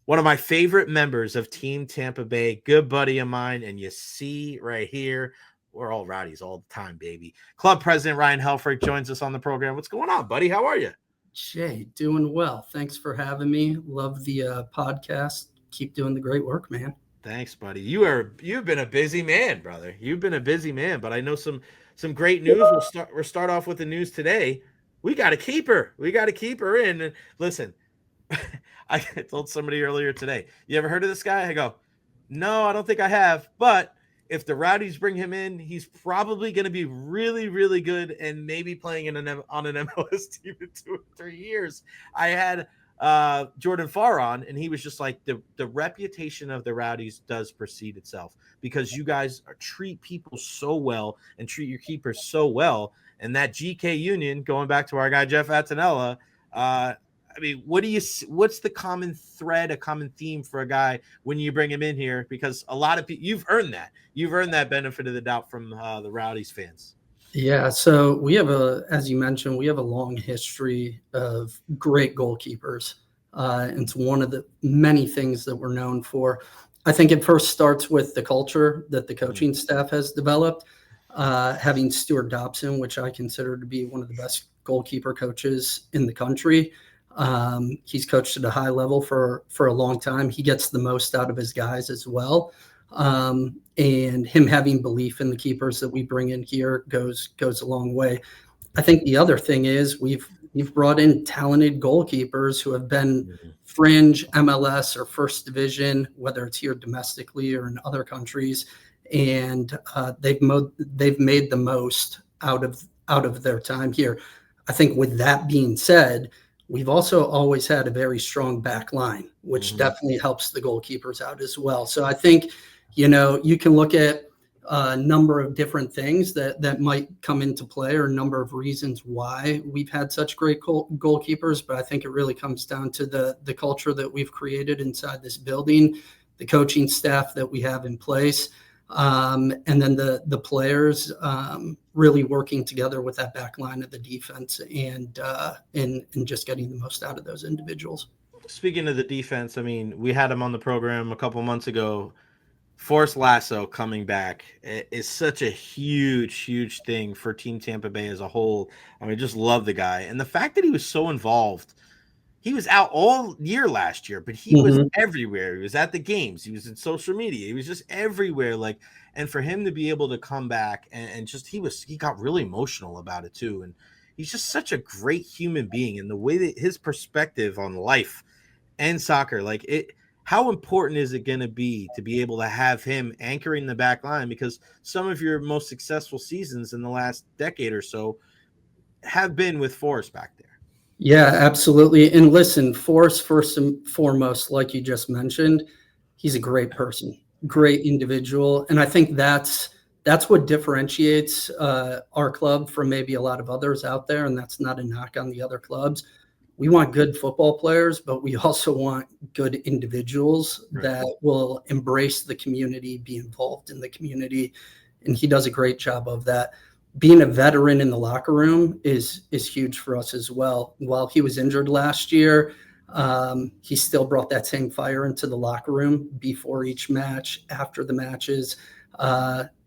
one of my favorite members of Team Tampa Bay, good buddy of mine, and you see right here, we're all Rowdies all the time, baby. Club President Ryan Helfrick joins us on the program. What's going on, buddy? How are you? Jay, doing well. Thanks for having me. Love the podcast. Keep doing the great work, man. Thanks, buddy. You've been a busy man, brother. You've been a busy man, but I know some great news. We'll start off with the news today. We got a keeper. We got a keeper in. And listen, I told somebody earlier today, you ever heard of this guy? I go, no, I don't think I have. But if the Rowdies bring him in, he's probably going to be really, really good and maybe playing on an MLS team in 2 or 3 years. I had Jordan Farr on, and he was just like, the reputation of the Rowdies does precede itself because you guys treat people so well and treat your keepers so well. And that GK union, going back to our guy Jeff Attinella, I mean, what's the common thread, a common theme for a guy when you bring him in here? Because a lot of people, you've earned that benefit of the doubt from the Rowdies fans. Yeah, so as you mentioned, we have a long history of great goalkeepers. It's one of the many things that we're known for. I think it first starts with the culture that the coaching staff has developed. Having Stuart Dobson, which I consider to be one of the best goalkeeper coaches in the country. He's coached at a high level for a long time. He gets the most out of his guys as well. And him having belief in the keepers that we bring in here goes a long way. I think the other thing is we've brought in talented goalkeepers who have been fringe MLS or first division, whether it's here domestically or in other countries. And they've made the most out of their time here. I think with that being said, we've also always had a very strong back line, which definitely helps the goalkeepers out as well. So I think, you can look at a number of different things that might come into play or a number of reasons why we've had such great goalkeepers. But I think it really comes down to the culture that we've created inside this building, the coaching staff that we have in place, and then the players really working together with that back line of the defense and just getting the most out of those individuals. Speaking of the defense, I mean, we had him on the program a couple months ago. Forrest Lasso coming back is such a huge, huge thing for Team Tampa Bay as a whole. I mean, just love the guy. And the fact that he was so involved, he was out all year last year, but he was everywhere. He was at the games. He was in social media. He was just everywhere. And for him to be able to come back and just, he got really emotional about it too. And he's just such a great human being, and the way that his perspective on life and soccer, how important is it going to be able to have him anchoring the back line? Because some of your most successful seasons in the last decade or so have been with Forrest back there. Yeah, absolutely. And listen, Forrest, first and foremost, like you just mentioned, he's a great person, great individual. And I think that's what differentiates our club from maybe a lot of others out there. And that's not a knock on the other clubs. We want good football players, but we also want good individuals that will embrace the community, be involved in the community. And he does a great job of that. Being a veteran in the locker room is huge for us as well. While he was injured last year, he still brought that same fire into the locker room before each match, after the matches.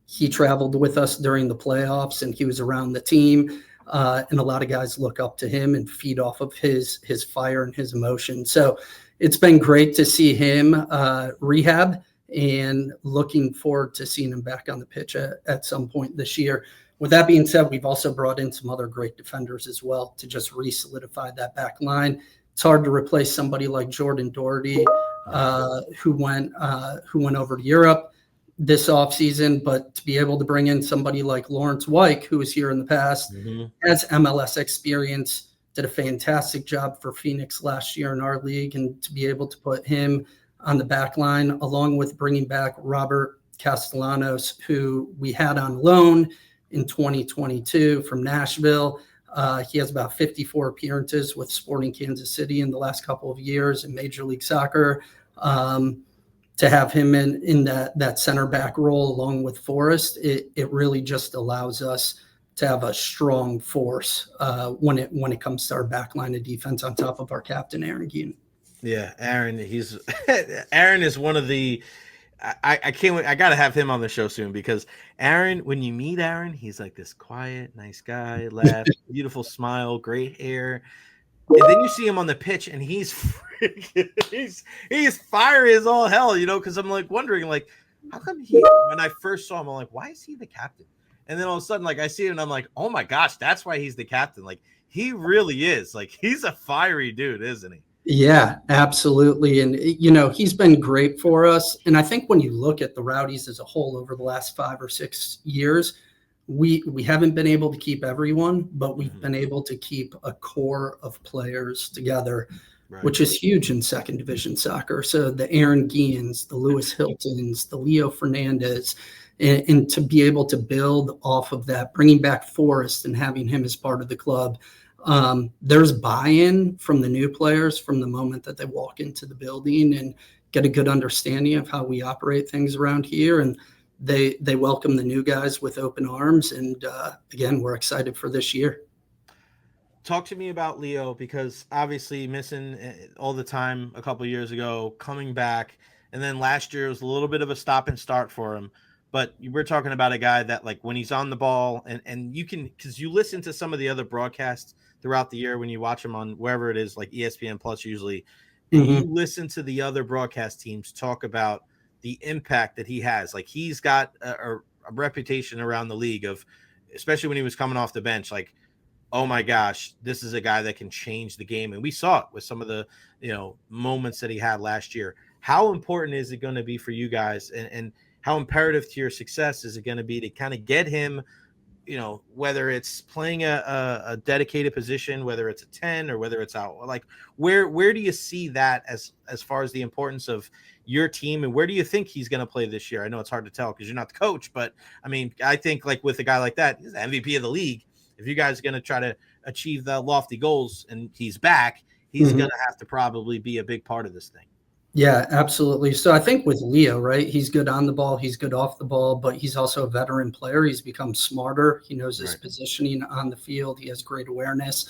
He traveled with us during the playoffs, and he was around the team. And a lot of guys look up to him and feed off of his fire and his emotion. So it's been great to see him rehab, and looking forward to seeing him back on the pitch at some point this year. With that being said, we've also brought in some other great defenders as well to just re-solidify that back line. It's hard to replace somebody like Jordan Doherty, who went over to Europe this offseason, but to be able to bring in somebody like Lawrence Wyke, who was here in the past, has MLS experience, did a fantastic job for Phoenix last year in our league, and to be able to put him on the back line, along with bringing back Robert Castellanos, who we had on loan in 2022 from Nashville. He has about 54 appearances with Sporting Kansas City in the last couple of years in Major League Soccer. To have him in that center back role along with Forrest, it really just allows us to have a strong force when it comes to our back line of defense on top of our captain, Aaron Gein. Yeah, Aaron. He's Aaron is one of the. I can't wait. I got to have him on the show soon because Aaron, when you meet Aaron, he's like this quiet, nice guy, laugh, beautiful smile, great hair. And then you see him on the pitch and he's freaking, he's fiery as all hell, because I'm like wondering, like, how come when I first saw him, I'm like, why is he the captain? And then all of a sudden, like, I see him and I'm like, oh my gosh, that's why he's the captain. Like, he really is. Like, he's a fiery dude, isn't he? Yeah, absolutely. And, he's been great for us. And I think when you look at the Rowdies as a whole over the last 5 or 6 years, we haven't been able to keep everyone, but we've been able to keep a core of players together, right, which is huge in second division soccer. So the Aaron Guillans, the Lewis Hiltons, the Leo Fernandes, and to be able to build off of that, bringing back Forrest and having him as part of the club. There's buy-in from the new players from the moment that they walk into the building and get a good understanding of how we operate things around here. And they welcome the new guys with open arms. And again, we're excited for this year. Talk to me about Leo, because obviously missing all the time a couple of years ago, coming back. And then last year was a little bit of a stop and start for him. But we're talking about a guy that, like, when he's on the ball and you can, because you listen to some of the other broadcasts throughout the year when you watch them on wherever it is, like ESPN Plus usually, and you listen to the other broadcast teams talk about the impact that he has. Like, he's got a reputation around the league of, especially when he was coming off the bench, like, oh my gosh, this is a guy that can change the game. And we saw it with some of the, moments that he had last year. How important is it going to be for you guys, and how imperative to your success is it going to be to kind of get him, whether it's playing a dedicated position, whether it's a 10 or whether it's out, like, where do you see that as far as the importance of your team, and where do you think he's going to play this year? I know it's hard to tell because you're not the coach, but I mean, I think, like, with a guy like that, he's the MVP of the league. If you guys are going to try to achieve the lofty goals and he's back, he's going to have to probably be a big part of this thing. Yeah, absolutely. So I think with Leo, right, he's good on the ball, he's good off the ball, but he's also a veteran player. He's become smarter. He knows his positioning on the field. He has great awareness.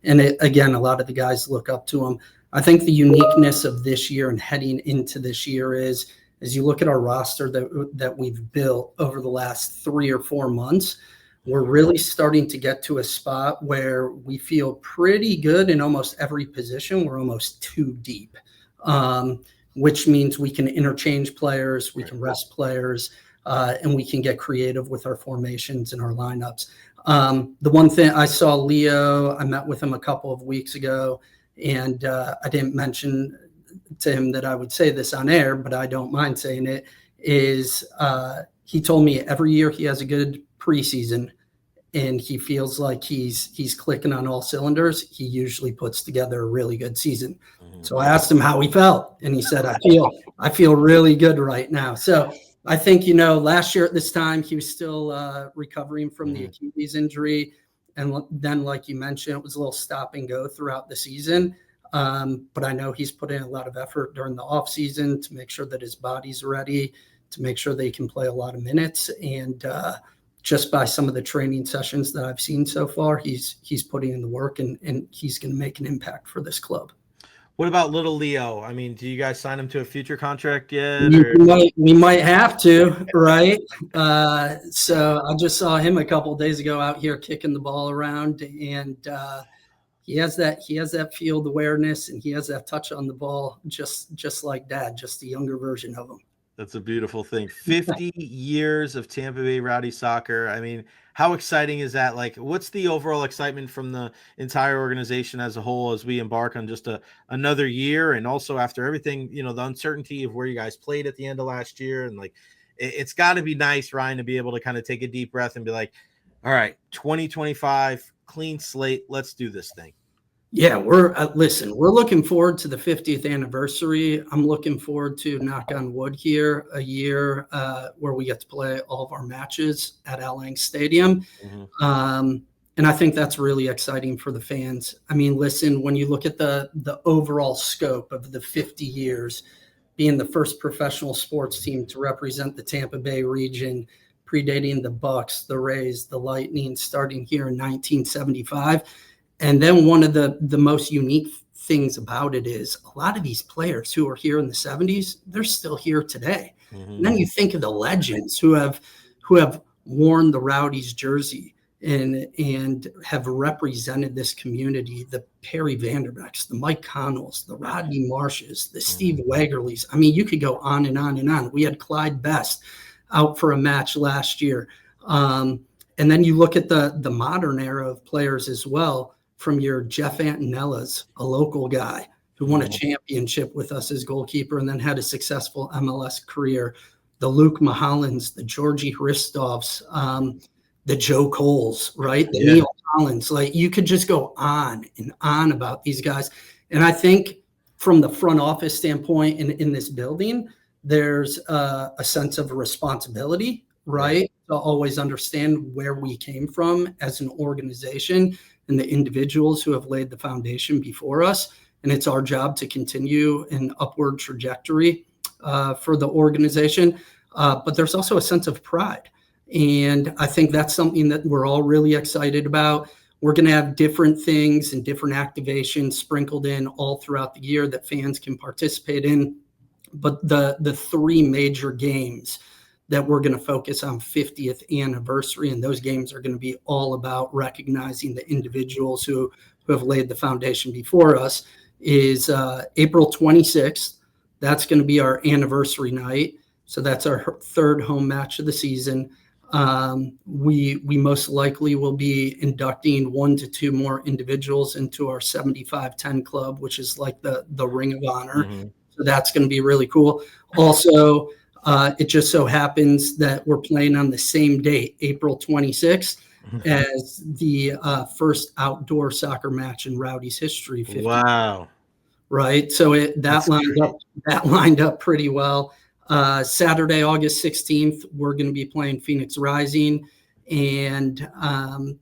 And again, a lot of the guys look up to him. I think the uniqueness of this year and heading into this year is, as you look at our roster that we've built over the last 3 or 4 months, we're really starting to get to a spot where we feel pretty good in almost every position. We're almost too deep. Which means we can interchange players, we can rest players, and we can get creative with our formations and our lineups. The one thing I saw Leo, I met with him a couple of weeks ago, and I didn't mention to him that I would say this on air, but I don't mind saying it, is he told me every year he has a good preseason and he feels like he's clicking on all cylinders. He usually puts together a really good season. So I asked him how he felt, and he said, I feel really good right now. So I think, last year at this time, he was still recovering from the Achilles injury. And then, like you mentioned, it was a little stop and go throughout the season. But I know he's put in a lot of effort during the off season to make sure that his body's ready, to make sure that he can play a lot of minutes. And just by some of the training sessions that I've seen so far, he's putting in the work, and he's going to make an impact for this club. What about little Leo? I mean, do you guys sign him to a future contract yet? We might have to, right? So I just saw him a couple of days ago out here kicking the ball around, and he has that field awareness, and he has that touch on the ball, just like Dad, just a younger version of him. That's a beautiful thing. 50 years of Tampa Bay Rowdy soccer. I mean, how exciting is that? Like, what's the overall excitement from the entire organization as a whole as we embark on just another year? And also after everything, the uncertainty of where you guys played at the end of last year. And, like, it's got to be nice, Ryan, to be able to kind of take a deep breath and be like, all right, 2025, clean slate. Let's do this thing. Yeah, we're looking forward to the 50th anniversary. I'm looking forward to, knock on wood here, a year where we get to play all of our matches at Al Lang Stadium. And I think that's really exciting for the fans. I mean, listen, when you look at the overall scope of the 50 years, being the first professional sports team to represent the Tampa Bay region, predating the Bucks, the Rays, the Lightning, starting here in 1975, and then one of the most unique things about it is a lot of these players who are here in the 70s, they're still here today. Mm-hmm. And then you think of the legends who have worn the Rowdies jersey and have represented this community, the Perry Vanderbecks, the Mike Connells, the Rodney Marshes, the Steve Waggerlys. I mean, you could go on and on and on. We had Clyde Best out for a match last year. And then you look at the modern era of players as well, from your Jeff Antonellas, a local guy who won a championship with us as goalkeeper and then had a successful MLS career, the Luke Mahallans, the Georgie Hristovs, the Joe Coles, right? The Neil Collins. Like, you could just go on and on about these guys. And I think from the front office standpoint in this building, there's a sense of responsibility, right? To always understand where we came from as an organization and the individuals who have laid the foundation before us. And it's our job to continue an upward trajectory for the organization. But there's also a sense of pride. And I think that's something that we're all really excited about. We're going to have different things and different activations sprinkled in all throughout the year that fans can participate in. But the three major games that we're going to focus on 50th anniversary, and those games are going to be all about recognizing the individuals who have laid the foundation before us, is April 26th. That's going to be our anniversary night. So that's our third home match of the season. We most likely will be inducting 1 to 2 more individuals into our 75-10 club, which is like the Ring of Honor. Mm-hmm. So that's going to be really cool. Also, it just so happens that we're playing on the same date, April 26th, as the first outdoor soccer match in Rowdies history. 50. Wow. Right. So that lined up pretty well. Saturday, August 16th, we're going to be playing Phoenix Rising, and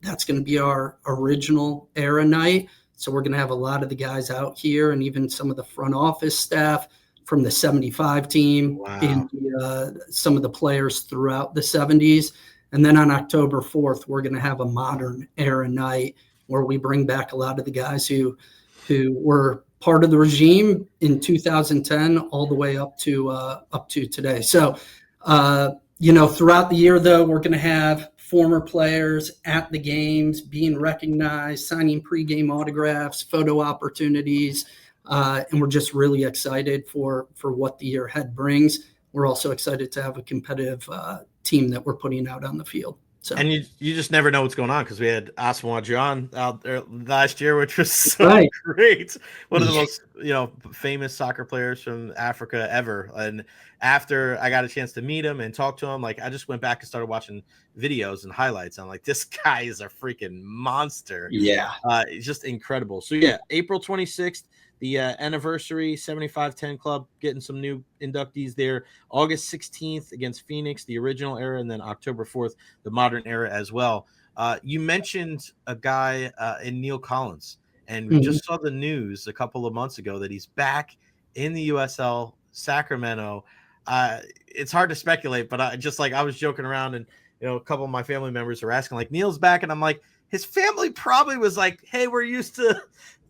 that's going to be our original era night. So we're going to have a lot of the guys out here and even some of the front office staff from the 75 team. Wow. And some of the players throughout the 70s. And then on October 4th, we're going to have a modern era night where we bring back a lot of the guys who were part of the regime in 2010 all the way up to today. So, throughout the year, though, we're going to have former players at the games being recognized, signing pregame autographs, photo opportunities, and we're just really excited for what the year ahead brings. We're also excited to have a competitive team that we're putting out on the field. So. And you just never know what's going on, because we had Asamoah Gyan out there last year, which was so great. One of the most famous soccer players from Africa ever. And after I got a chance to meet him and talk to him, like, I just went back and started watching videos and highlights. I'm like, this guy is a freaking monster. Yeah, it's just incredible. So yeah, April 26th. The anniversary 75-10 club, getting some new inductees there. August 16th against Phoenix, the original era, and then October 4th, the modern era as well. You mentioned a guy in Neil Collins, and we just saw the news a couple of months ago that he's back in the USL Sacramento. It's hard to speculate, but I was joking around, and a couple of my family members are asking, like, Neil's back, and I'm like, his family probably was like, hey, we're used to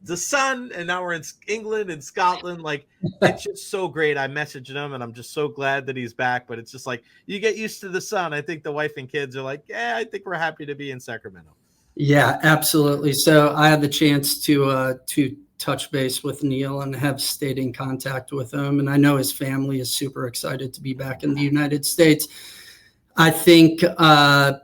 the sun, and now we're in England and Scotland. Like, it's just so great. I messaged him, and I'm just so glad that he's back. But it's just like, you get used to the sun. I think the wife and kids are like, yeah, I think we're happy to be in Sacramento. Yeah, absolutely. So I had the chance to touch base with Neil and have stayed in contact with him, and I know his family is super excited to be back in the United States. I think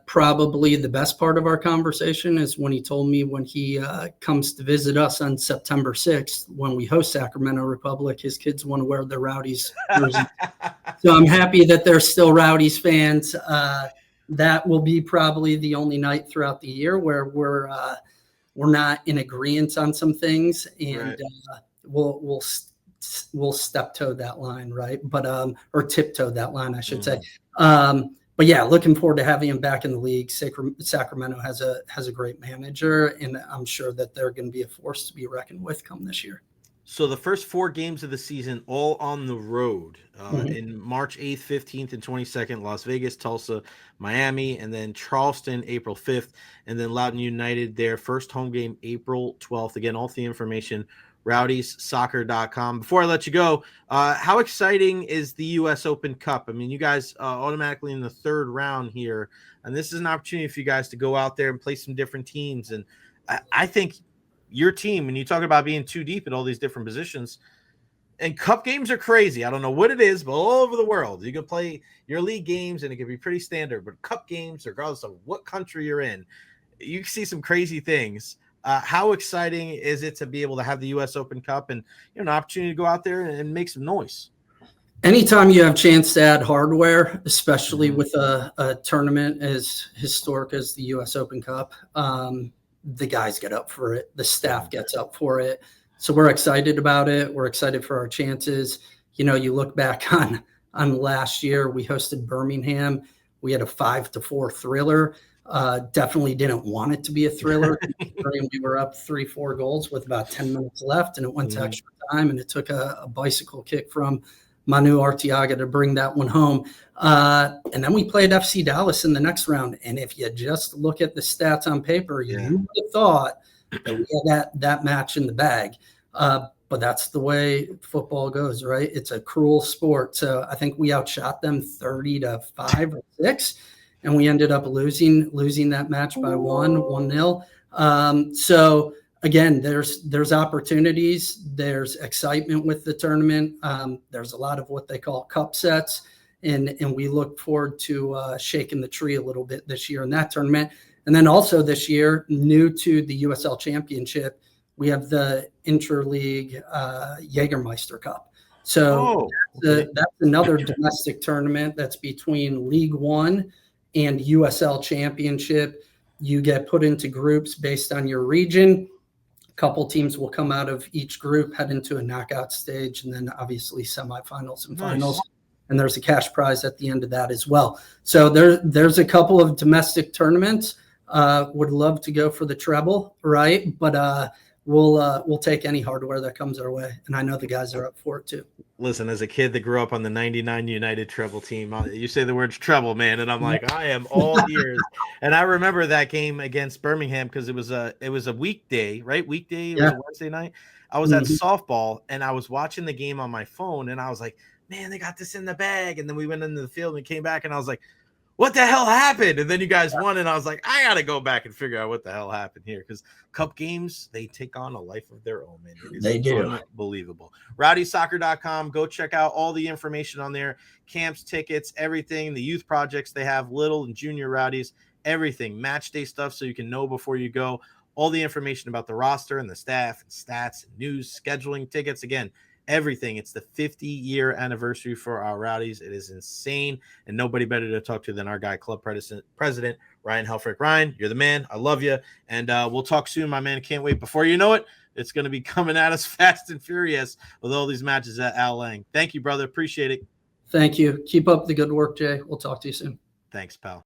probably the best part of our conversation is when he told me when he comes to visit us on September 6th, when we host Sacramento Republic, his kids want to wear their Rowdies jersey. So I'm happy that they're still Rowdies fans. That will be probably the only night throughout the year where we're not in agreement on some things, and we'll step-toe that line, right? But or tiptoe that line, I should say. But yeah, looking forward to having him back in the league. Sacramento has a great manager, and I'm sure that they're going to be a force to be reckoned with come this year. So the first 4 games of the season, all on the road, in March 8th, 15th, and 22nd, Las Vegas, Tulsa, Miami, and then Charleston, April 5th, and then Loudoun United, their first home game, April 12th. Again, all the information rowdiessoccer.com. Before I let you go, how exciting is the U.S. Open Cup? I mean, you guys automatically in the third round here, and this is an opportunity for you guys to go out there and play some different teams. And I think your team, when you talk about being too deep at all these different positions, and cup games are crazy. I don't know what it is, but all over the world, you can play your league games and it can be pretty standard. But cup games, regardless of what country you're in, you can see some crazy things. How exciting is it to be able to have the U.S. Open Cup and an opportunity to go out there and make some noise? Anytime you have a chance to add hardware, especially with a tournament as historic as the U.S. Open Cup, the guys get up for it. The staff gets up for it. So we're excited about it. We're excited for our chances. You look back on last year, we hosted Birmingham. We had a 5-4 thriller. Definitely didn't want it to be a thriller. We were up 3-4 goals with about 10 minutes left, and it went to extra time, and it took a bicycle kick from Manu Arteaga to bring that one home. And then we played FC Dallas in the next round. And if you just look at the stats on paper, you would have thought that we had that match in the bag. But that's the way football goes, right? It's a cruel sport. So I think we outshot them 30-5 or 6, and we ended up losing that match by 1-0. So again, there's opportunities, there's excitement with the tournament. There's a lot of what they call cup sets, and we look forward to shaking the tree a little bit this year in that tournament. And then also this year, new to the USL Championship, we have the Interleague Jägermeister Cup. So that's another domestic tournament that's between League One and USL Championship. You get put into groups based on your region. A couple teams will come out of each group, head into a knockout stage, and then obviously semifinals and finals. And there's a cash prize at the end of that as well. So there's a couple of domestic tournaments. Would love to go for the treble, right? But we'll take any hardware that comes our way, and I know the guys are up for it too. Listen, as a kid that grew up on the '99 United treble team, you say the words treble, man, and I'm like, I am all ears. And I remember that game against Birmingham because it was a weekday, right? Weekday, it was a Wednesday night. I was at softball and I was watching the game on my phone, and I was like, man, they got this in the bag. And then we went into the field and came back, and I was like, what the hell happened? And then you guys won, and I was like, I got to go back and figure out what the hell happened here, because cup games, they take on a life of their own, man. They do. Unbelievable. Rowdiesoccer.com. Go check out all the information on there, camps, tickets, everything, the youth projects they have, little and junior Rowdies, everything, match day stuff so you can know before you go, all the information about the roster and the staff and stats and news, scheduling, tickets, again, everything. It's the 50-year anniversary for our Rowdies. It is insane, and nobody better to talk to than our guy, club president Ryan Helfrick. Ryan, you're the man. I love you, and we'll talk soon, my man. Can't wait. Before you know it, it's going to be coming at us fast and furious with all these matches at Al Lang. Thank you, brother. Appreciate it. Thank you. Keep up the good work, Jay. We'll talk to you soon. Thanks, pal.